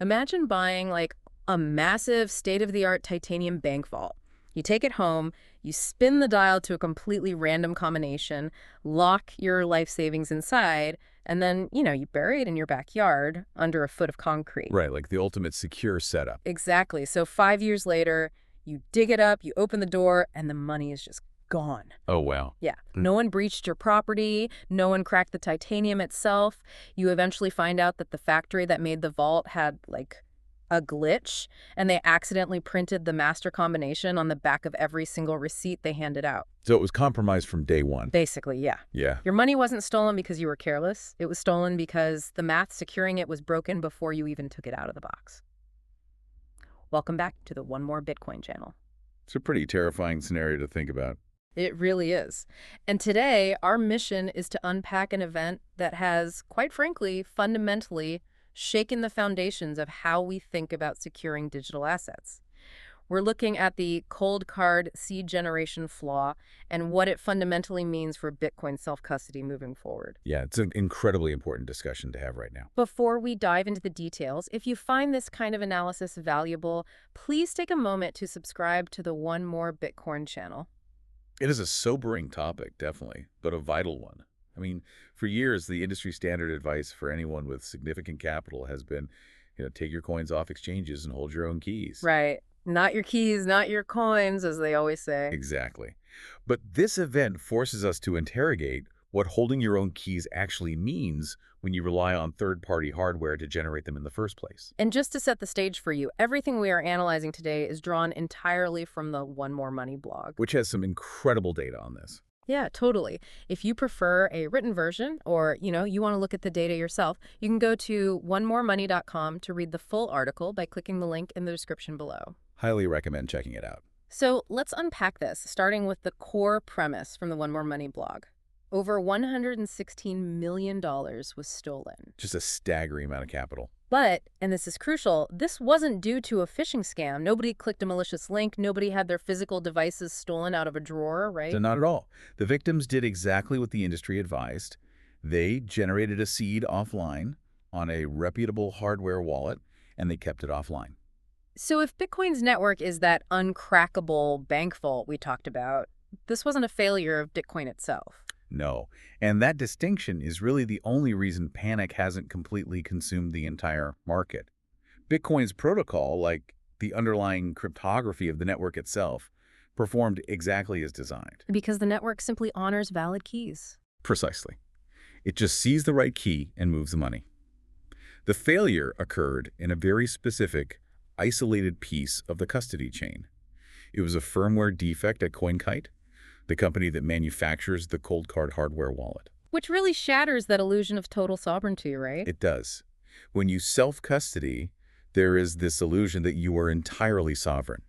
Imagine buying like a massive state-of-the-art titanium bank vault. You take it home, you spin the dial to a completely random combination, lock your life savings inside, and then, you bury it in your backyard under a foot of concrete. Right, like the ultimate secure setup. Exactly. So 5 years later, you dig it up, you open the door, and the money is just gone. Oh, wow. Yeah. No one breached your property. No one cracked the titanium itself. You eventually find out that the factory that made the vault had, like, a glitch, and they accidentally printed the master combination on the back of every single receipt they handed out. So it was compromised from day one. Basically, yeah. Yeah. Your money wasn't stolen because you were careless. It was stolen because the math securing it was broken before you even took it out of the box. Welcome back to the One More Bitcoin channel. It's a pretty terrifying scenario to think about. It really is. And today, our mission is to unpack an event that has, quite frankly, fundamentally shaken the foundations of how we think about securing digital assets. We're looking at the ColdCard seed generation flaw and what it fundamentally means for Bitcoin self-custody moving forward. Yeah, it's an incredibly important discussion to have right now. Before we dive into the details, if you find this kind of analysis valuable, please take a moment to subscribe to the One More Bitcoin channel. It is a sobering topic, definitely, but a vital one. I mean, for years, the industry standard advice for anyone with significant capital has been, take your coins off exchanges and hold your own keys. Right. Not your keys, not your coins, as they always say. Exactly. But this event forces us to interrogate what holding your own keys actually means when you rely on third-party hardware to generate them in the first place. And just to set the stage for you, everything we are analyzing today is drawn entirely from the One More Money blog. Which has some incredible data on this. Yeah, totally. If you prefer a written version or, you want to look at the data yourself, you can go to onemoremoney.com to read the full article by clicking the link in the description below. Highly recommend checking it out. So let's unpack this, starting with the core premise from the One More Money blog. Over $116 million was stolen. Just a staggering amount of capital. But, and this is crucial, this wasn't due to a phishing scam. Nobody clicked a malicious link. Nobody had their physical devices stolen out of a drawer, right? So not at all. The victims did exactly what the industry advised. They generated a seed offline on a reputable hardware wallet, and they kept it offline. So if Bitcoin's network is that uncrackable bank vault we talked about, this wasn't a failure of Bitcoin itself. No. And that distinction is really the only reason panic hasn't completely consumed the entire market. Bitcoin's protocol, like the underlying cryptography of the network itself, performed exactly as designed. Because the network simply honors valid keys. Precisely. It just sees the right key and moves the money. The failure occurred in a very specific, isolated piece of the custody chain. It was a firmware defect at ColdCard, the company that manufactures the ColdCard hardware wallet. Which really shatters that illusion of total sovereignty, right? It does. When you self-custody, there is this illusion that you are entirely sovereign.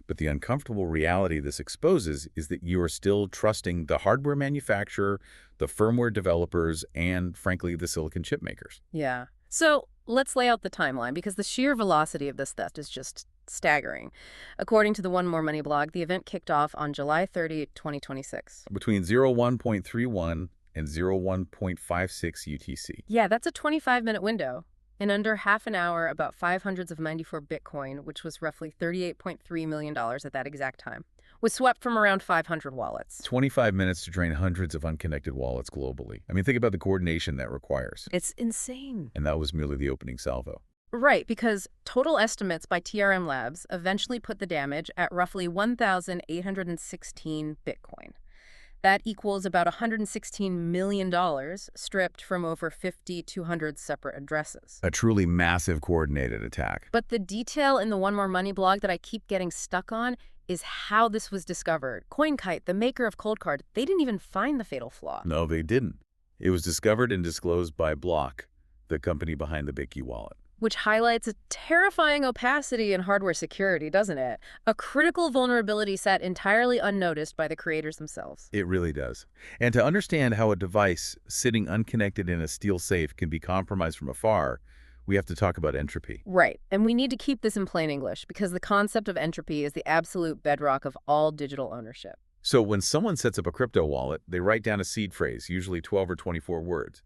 But the uncomfortable reality this exposes is that you are still trusting the hardware manufacturer, the firmware developers, and, frankly, the silicon chip makers. Yeah. So let's lay out the timeline, because the sheer velocity of this theft is just staggering. According to the One More Money blog, the event kicked off on July 30, 2026. Between 01.31 and 01.56 UTC. Yeah, that's a 25-minute window. In under half an hour, about 594 Bitcoin, which was roughly $38.3 million at that exact time, was swept from around 500 wallets. 25 minutes to drain hundreds of unconnected wallets globally. I mean, think about the coordination that requires. It's insane. And that was merely the opening salvo. Right, because total estimates by TRM Labs eventually put the damage at roughly 1,816 Bitcoin. That equals about $116 million stripped from over 5,200 separate addresses. A truly massive coordinated attack. But the detail in the One More Money blog that I keep getting stuck on is how this was discovered. ColdCard, the maker of ColdCard, they didn't even find the fatal flaw. No, they didn't. It was discovered and disclosed by Block, the company behind the Bitcoin wallet. Which highlights a terrifying opacity in hardware security, doesn't it? A critical vulnerability sat entirely unnoticed by the creators themselves. It really does. And to understand how a device sitting unconnected in a steel safe can be compromised from afar, we have to talk about entropy. Right. And we need to keep this in plain English because the concept of entropy is the absolute bedrock of all digital ownership. So when someone sets up a crypto wallet, they write down a seed phrase, usually 12 or 24 words.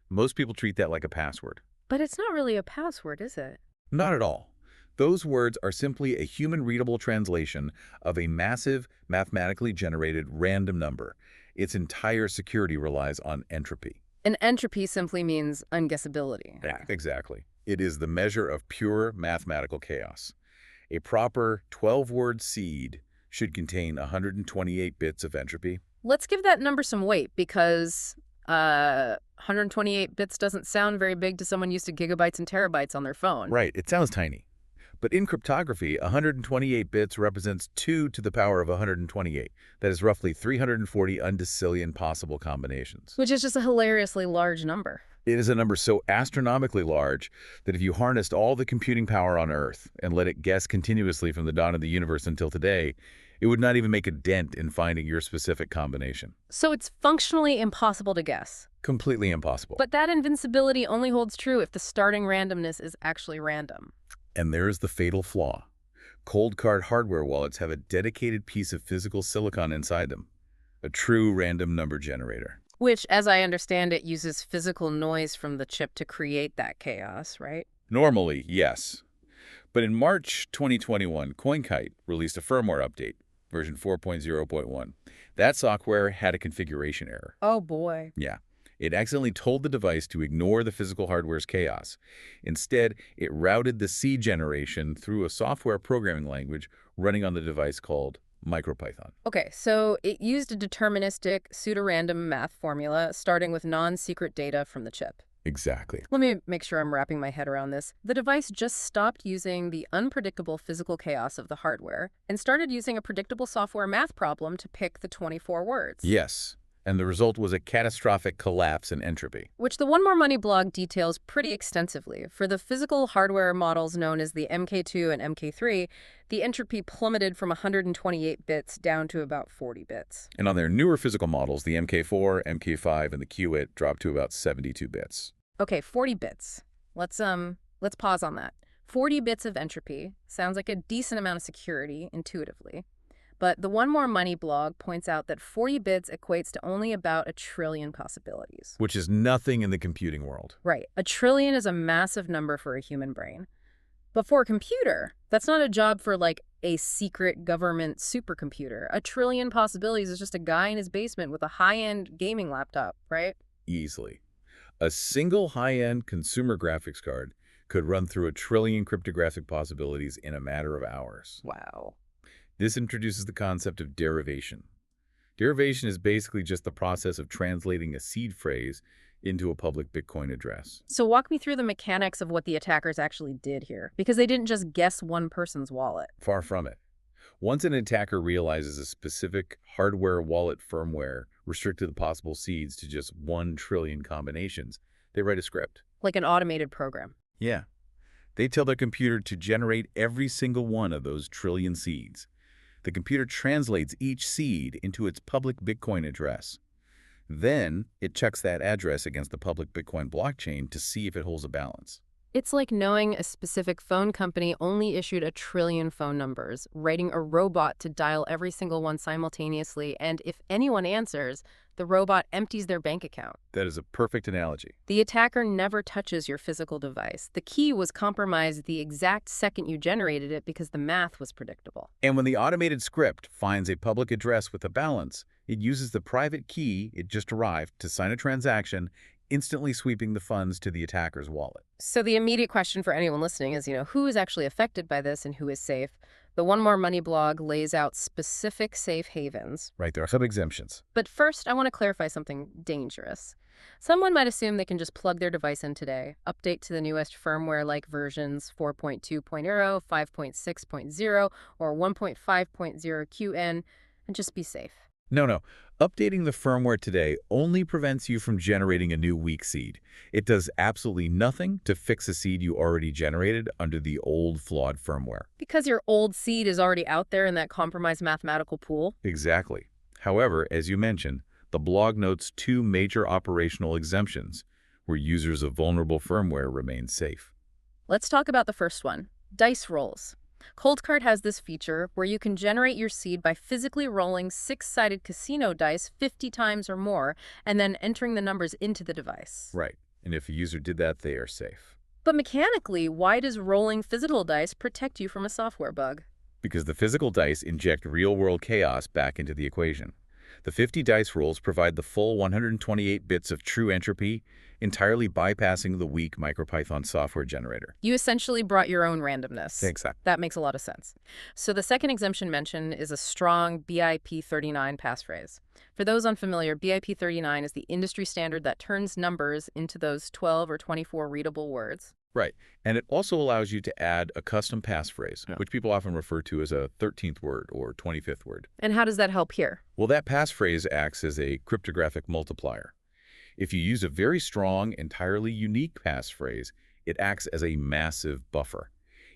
Most people treat that like a password. But it's not really a password, is it? Not at all. Those words are simply a human-readable translation of a massive, mathematically generated random number. Its entire security relies on entropy. And entropy simply means unguessability. Yeah, exactly. It is the measure of pure mathematical chaos. A proper 12-word seed should contain 128 bits of entropy. Let's give that number some weight because 128 bits doesn't sound very big to someone used to gigabytes and terabytes on their phone. Right, it sounds tiny. But in cryptography, 128 bits represents 2 to the power of 128. That is roughly 340 undecillion possible combinations. Which is just a hilariously large number. It is a number so astronomically large that if you harnessed all the computing power on Earth and let it guess continuously from the dawn of the universe until today, it would not even make a dent in finding your specific combination. So it's functionally impossible to guess. Completely impossible. But that invincibility only holds true if the starting randomness is actually random. And there's the fatal flaw. ColdCard hardware wallets have a dedicated piece of physical silicon inside them, a true random number generator. Which, as I understand it, uses physical noise from the chip to create that chaos, right? Normally, yes. But in March 2021, CoinKite released a firmware update, version 4.0.1. That software had a configuration error. Oh boy. Yeah. It accidentally told the device to ignore the physical hardware's chaos. Instead, it routed the seed generation through a software programming language running on the device called MicroPython. Okay, so it used a deterministic pseudorandom math formula starting with non-secret data from the chip. Exactly. Let me make sure I'm wrapping my head around this. The device just stopped using the unpredictable physical chaos of the hardware and started using a predictable software math problem to pick the 24 words. Yes. And the result was a catastrophic collapse in entropy. Which the One More Money blog details pretty extensively. For the physical hardware models known as the MK2 and MK3, the entropy plummeted from 128 bits down to about 40 bits. And on their newer physical models, the MK4, MK5, and the QIT dropped to about 72 bits. Okay, 40 bits. Let's pause on that. 40 bits of entropy sounds like a decent amount of security intuitively. But the One More Money blog points out that 40 bits equates to only about 1 trillion possibilities. Which is nothing in the computing world. Right. 1 trillion is a massive number for a human brain. But for a computer, that's not a job for like a secret government supercomputer. 1 trillion possibilities is just a guy in his basement with a high-end gaming laptop, right? Easily. A single high-end consumer graphics card could run through 1 trillion cryptographic possibilities in a matter of hours. Wow. This introduces the concept of derivation. Derivation is basically just the process of translating a seed phrase into a public Bitcoin address. So walk me through the mechanics of what the attackers actually did here, because they didn't just guess one person's wallet. Far from it. Once an attacker realizes a specific hardware wallet firmware restricted the possible seeds to just 1 trillion combinations, they write a script. Like an automated program. Yeah. They tell their computer to generate every single one of those trillion seeds. The computer translates each seed into its public Bitcoin address. Then, it checks that address against the public Bitcoin blockchain to see if it holds a balance. It's like knowing a specific phone company only issued 1 trillion phone numbers, writing a robot to dial every single one simultaneously, and if anyone answers, the robot empties their bank account. That is a perfect analogy. The attacker never touches your physical device. The key was compromised the exact second you generated it because the math was predictable. And when the automated script finds a public address with a balance, it uses the private key it just arrived to sign a transaction, instantly sweeping the funds to the attacker's wallet. So the immediate question for anyone listening is, who is actually affected by this and who is safe? The One More Money blog lays out specific safe havens. Right, there are some exemptions. But first, I want to clarify something dangerous. Someone might assume they can just plug their device in today, update to the newest firmware-like versions 4.2.0, 5.6.0, or 1.5.0 QN, and just be safe. No. Updating the firmware today only prevents you from generating a new weak seed. It does absolutely nothing to fix a seed you already generated under the old flawed firmware. Because your old seed is already out there in that compromised mathematical pool? Exactly. However, as you mentioned, the blog notes 2 major operational exemptions where users of vulnerable firmware remain safe. Let's talk about the first one, dice rolls. ColdCard has this feature where you can generate your seed by physically rolling 6-sided casino dice 50 times or more and then entering the numbers into the device. Right. And if a user did that, they are safe. But mechanically, why does rolling physical dice protect you from a software bug? Because the physical dice inject real-world chaos back into the equation. The 50 dice rolls provide the full 128 bits of true entropy, entirely bypassing the weak MicroPython software generator. You essentially brought your own randomness. Exactly. That makes a lot of sense. So the second exemption mentioned is a strong BIP39 passphrase. For those unfamiliar, BIP39 is the industry standard that turns numbers into those 12 or 24 readable words. Right. And it also allows you to add a custom passphrase, which people often refer to as a 13th word or 25th word. And how does that help here? Well, that passphrase acts as a cryptographic multiplier. If you use a very strong, entirely unique passphrase, it acts as a massive buffer.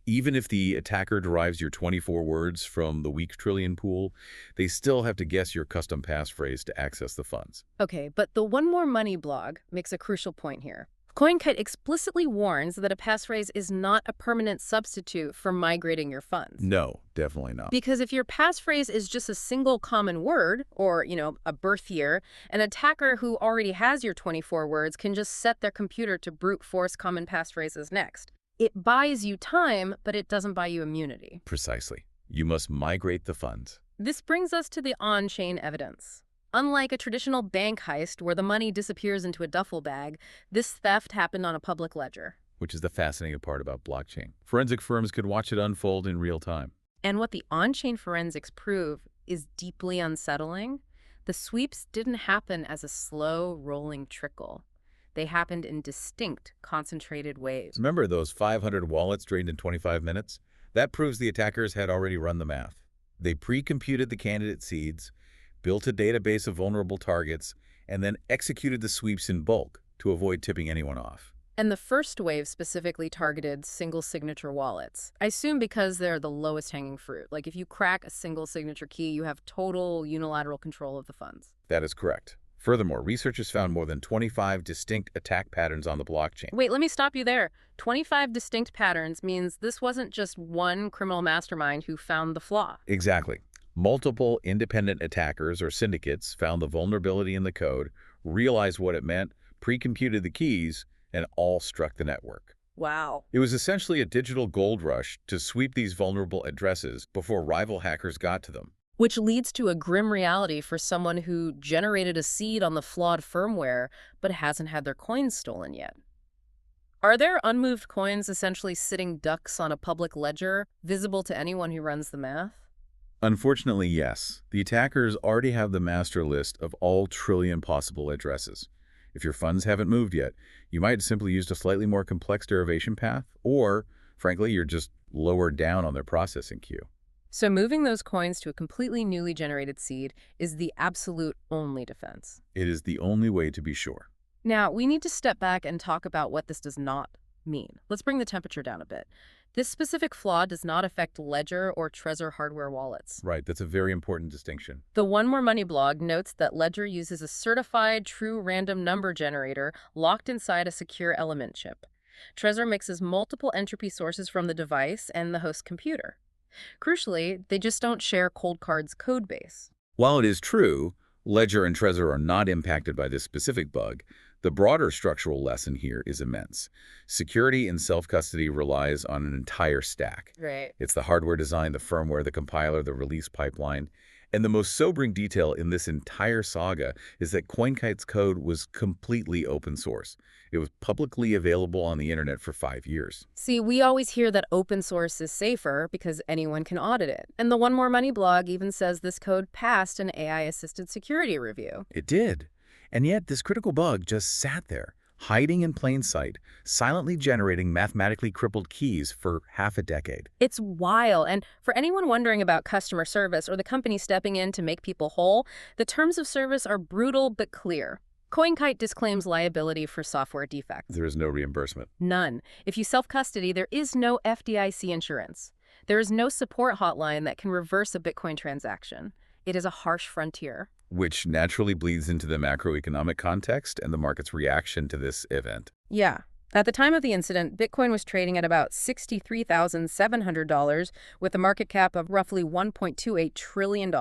Even if the attacker derives your 24 words from the weak trillion pool, they still have to guess your custom passphrase to access the funds. Okay, but the One More Money blog makes a crucial point here. CoinKite explicitly warns that a passphrase is not a permanent substitute for migrating your funds. No, definitely not. Because if your passphrase is just a single common word, or, a birth year, an attacker who already has your 24 words can just set their computer to brute force common passphrases next. It buys you time, but it doesn't buy you immunity. Precisely. You must migrate the funds. This brings us to the on-chain evidence. Unlike a traditional bank heist where the money disappears into a duffel bag, this theft happened on a public ledger. Which is the fascinating part about blockchain. Forensic firms could watch it unfold in real time. And what the on-chain forensics prove is deeply unsettling. The sweeps didn't happen as a slow, rolling trickle. They happened in distinct, concentrated waves. Remember those 500 wallets drained in 25 minutes? That proves the attackers had already run the math. They pre-computed the candidate seeds, built a database of vulnerable targets, and then executed the sweeps in bulk to avoid tipping anyone off. And the first wave specifically targeted single signature wallets. I assume because they're the lowest hanging fruit. Like if you crack a single signature key, you have total unilateral control of the funds. That is correct. Furthermore, researchers found more than 25 distinct attack patterns on the blockchain. Wait, let me stop you there. 25 distinct patterns means this wasn't just one criminal mastermind who found the flaw. Exactly. Multiple independent attackers or syndicates found the vulnerability in the code, realized what it meant, pre-computed the keys, and all struck the network. Wow. It was essentially a digital gold rush to sweep these vulnerable addresses before rival hackers got to them. Which leads to a grim reality for someone who generated a seed on the flawed firmware but hasn't had their coins stolen yet. Are there unmoved coins essentially sitting ducks on a public ledger, visible to anyone who runs the math? Unfortunately, yes. The attackers already have the master list of all trillion possible addresses. If your funds haven't moved yet, you might simply use a slightly more complex derivation path, or, frankly, you're just lower down on their processing queue. So moving those coins to a completely newly generated seed is the absolute only defense. It is the only way to be sure. Now, we need to step back and talk about what this does not mean. Let's bring the temperature down a bit. This specific flaw does not affect Ledger or Trezor hardware wallets. Right, that's a very important distinction. The One More Money blog notes that Ledger uses a certified true random number generator locked inside a secure element chip. Trezor mixes multiple entropy sources from the device and the host computer. Crucially, they just don't share ColdCard's code base. While it is true, Ledger and Trezor are not impacted by this specific bug, the broader structural lesson here is immense. Security in self-custody relies on an entire stack. Right. It's the hardware design, the firmware, the compiler, the release pipeline. And the most sobering detail in this entire saga is that CoinKite's code was completely open source. It was publicly available on the internet for 5 years. See, we always hear that open source is safer because anyone can audit it. And the One More Money blog even says this code passed an AI-assisted security review. It did. And yet this critical bug just sat there, hiding in plain sight, silently generating mathematically crippled keys for half a decade. It's wild. And for anyone wondering about customer service or the company stepping in to make people whole, the terms of service are brutal but clear. CoinKite disclaims liability for software defects. There is no reimbursement. None. If you self-custody, there is no FDIC insurance. There is no support hotline that can reverse a Bitcoin transaction. It is a harsh frontier. Which naturally bleeds into the macroeconomic context and the market's reaction to this event. Yeah. At the time of the incident, Bitcoin was trading at about $63,700 with a market cap of roughly $1.28 trillion.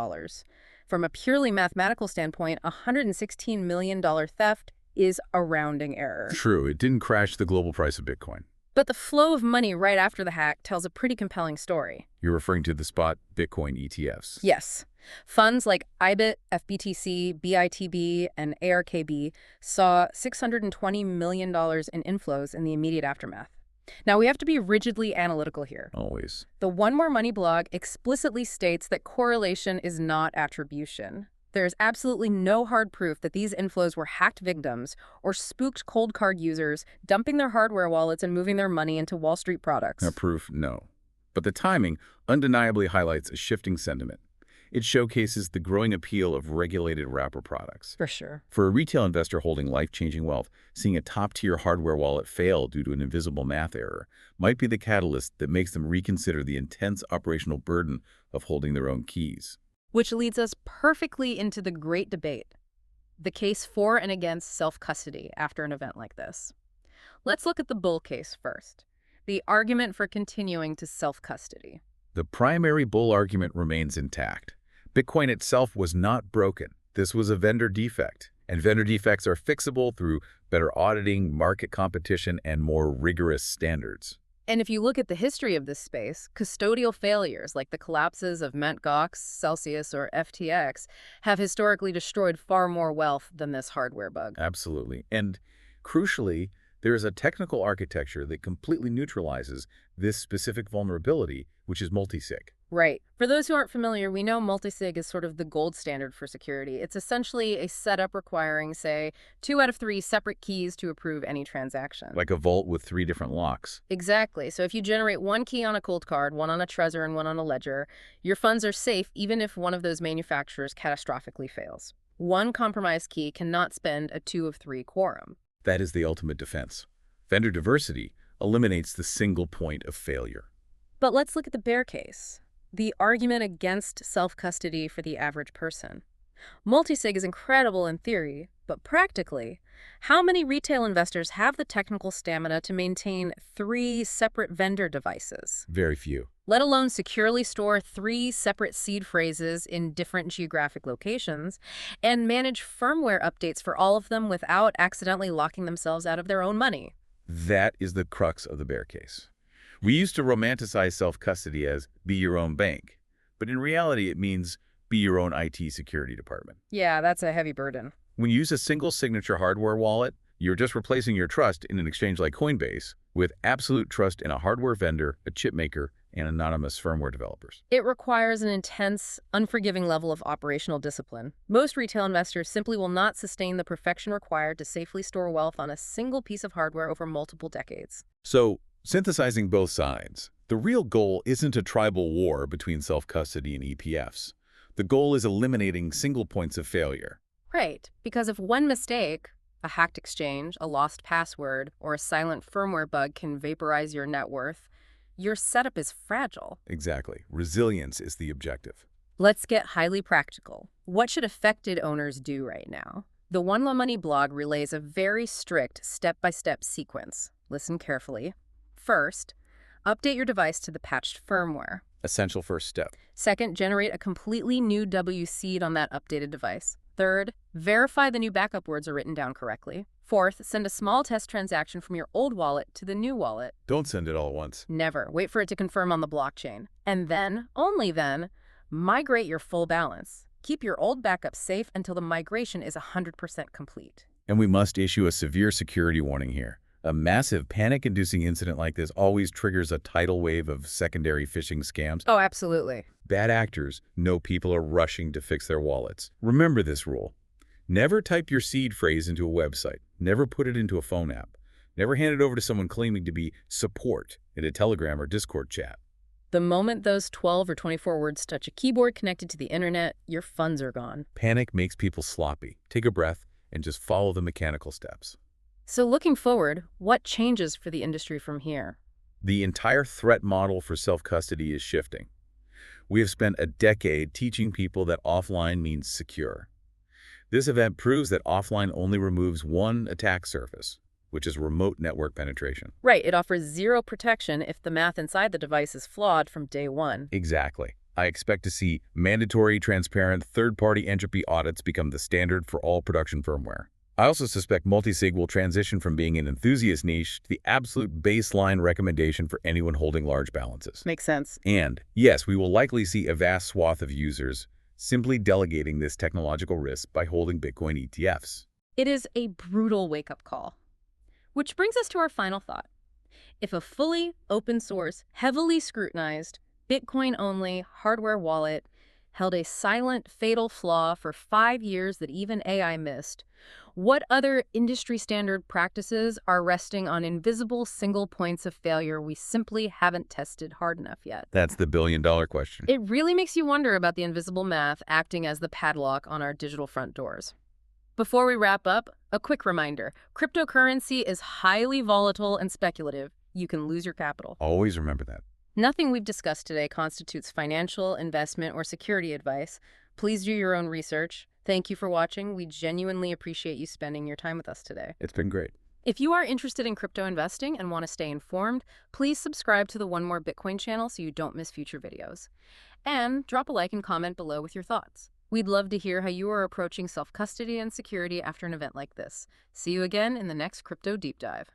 From a purely mathematical standpoint, a $116 million theft is a rounding error. True, it didn't crash the global price of Bitcoin. But the flow of money right after the hack tells a pretty compelling story. You're referring to the spot Bitcoin ETFs. Yes. Funds like IBIT, FBTC, BITB, and ARKB saw $620 million in inflows in the immediate aftermath. Now, we have to be rigidly analytical here. Always. The One More Money blog explicitly states that correlation is not attribution. There's absolutely no hard proof that these inflows were hacked victims or spooked ColdCard users dumping their hardware wallets and moving their money into Wall Street products. Now, proof, no. But the timing undeniably highlights a shifting sentiment. It showcases the growing appeal of regulated wrapper products. For sure. For a retail investor holding life-changing wealth, seeing a top-tier hardware wallet fail due to an invisible math error might be the catalyst that makes them reconsider the intense operational burden of holding their own keys. Which leads us perfectly into the great debate, the case for and against self-custody after an event like this. Let's look at the bull case first, the argument for continuing to self-custody. The primary bull argument remains intact. Bitcoin itself was not broken. This was a vendor defect, and vendor defects are fixable through better auditing, market competition, and more rigorous standards. And if you look at the history of this space, custodial failures like the collapses of Mt. Gox, Celsius, or FTX have historically destroyed far more wealth than this hardware bug. Absolutely. And crucially, there is a technical architecture that completely neutralizes this specific vulnerability, which is multisig. Right. For those who aren't familiar, we know multisig is sort of the gold standard for security. It's essentially a setup requiring, say, 2 out of 3 separate keys to approve any transaction. Like a vault with 3 different locks. Exactly. So if you generate 1 key on a ColdCard, 1 on a Trezor, and 1 on a Ledger, your funds are safe even if one of those manufacturers catastrophically fails. One compromised key cannot spend a 2 of 3 quorum. That is the ultimate defense. Vendor diversity eliminates the single point of failure. But let's look at the bear case. The argument against self-custody for the average person. Multisig is incredible in theory, but practically, how many retail investors have the technical stamina to maintain 3 separate vendor devices? Very few. Let alone securely store 3 separate seed phrases in different geographic locations and manage firmware updates for all of them without accidentally locking themselves out of their own money. That is the crux of the bear case. We used to romanticize self-custody as be your own bank, but in reality it means be your own IT security department. Yeah, that's a heavy burden. When you use a single signature hardware wallet, you're just replacing your trust in an exchange like Coinbase with absolute trust in a hardware vendor, a chip maker, and anonymous firmware developers. It requires an intense, unforgiving level of operational discipline. Most retail investors simply will not sustain the perfection required to safely store wealth on a single piece of hardware over multiple decades. So, synthesizing both sides, the real goal isn't a tribal war between self-custody and EPFs. The goal is eliminating single points of failure. Right, because if one mistake, a hacked exchange, a lost password, or a silent firmware bug can vaporize your net worth, your setup is fragile. Exactly. Resilience is the objective. Let's get highly practical. What should affected owners do right now? The One More Money blog relays a very strict step-by-step sequence. Listen carefully. First, update your device to the patched firmware. Essential first step. Second, generate a completely new W seed on that updated device. Third, verify the new backup words are written down correctly. Fourth, send a small test transaction from your old wallet to the new wallet. Don't send it all at once. Never. Wait for it to confirm on the blockchain. And then, only then, migrate your full balance. Keep your old backup safe until the migration is 100% complete. And we must issue a severe security warning here. A massive panic-inducing incident like this always triggers a tidal wave of secondary phishing scams. Oh, absolutely. Bad actors know people are rushing to fix their wallets. Remember this rule. Never type your seed phrase into a website. Never put it into a phone app. Never hand it over to someone claiming to be support in a Telegram or Discord chat. The moment those 12 or 24 words touch a keyboard connected to the internet, your funds are gone. Panic makes people sloppy. Take a breath and just follow the mechanical steps. So looking forward, what changes for the industry from here? The entire threat model for self-custody is shifting. We have spent a decade teaching people that offline means secure. This event proves that offline only removes one attack surface, which is remote network penetration. Right, it offers zero protection if the math inside the device is flawed from day one. Exactly. I expect to see mandatory, transparent, third-party entropy audits become the standard for all production firmware. I also suspect multisig will transition from being an enthusiast niche to the absolute baseline recommendation for anyone holding large balances. Makes sense. And yes, we will likely see a vast swath of users simply delegating this technological risk by holding Bitcoin ETFs. It is a brutal wake-up call. Which brings us to our final thought. If a fully open source, heavily scrutinized, Bitcoin-only hardware wallet held a silent, fatal flaw for 5 years that even AI missed, what other industry-standard practices are resting on invisible single points of failure we simply haven't tested hard enough yet? That's the billion-dollar question. It really makes you wonder about the invisible math acting as the padlock on our digital front doors. Before we wrap up, a quick reminder. Cryptocurrency is highly volatile and speculative. You can lose your capital. Always remember that. Nothing we've discussed today constitutes financial, investment, or security advice. Please do your own research. Thank you for watching. We genuinely appreciate you spending your time with us today. It's been great. If you are interested in crypto investing and want to stay informed, please subscribe to the One More Bitcoin channel so you don't miss future videos. And drop a like and comment below with your thoughts. We'd love to hear how you are approaching self-custody and security after an event like this. See you again in the next Crypto Deep Dive.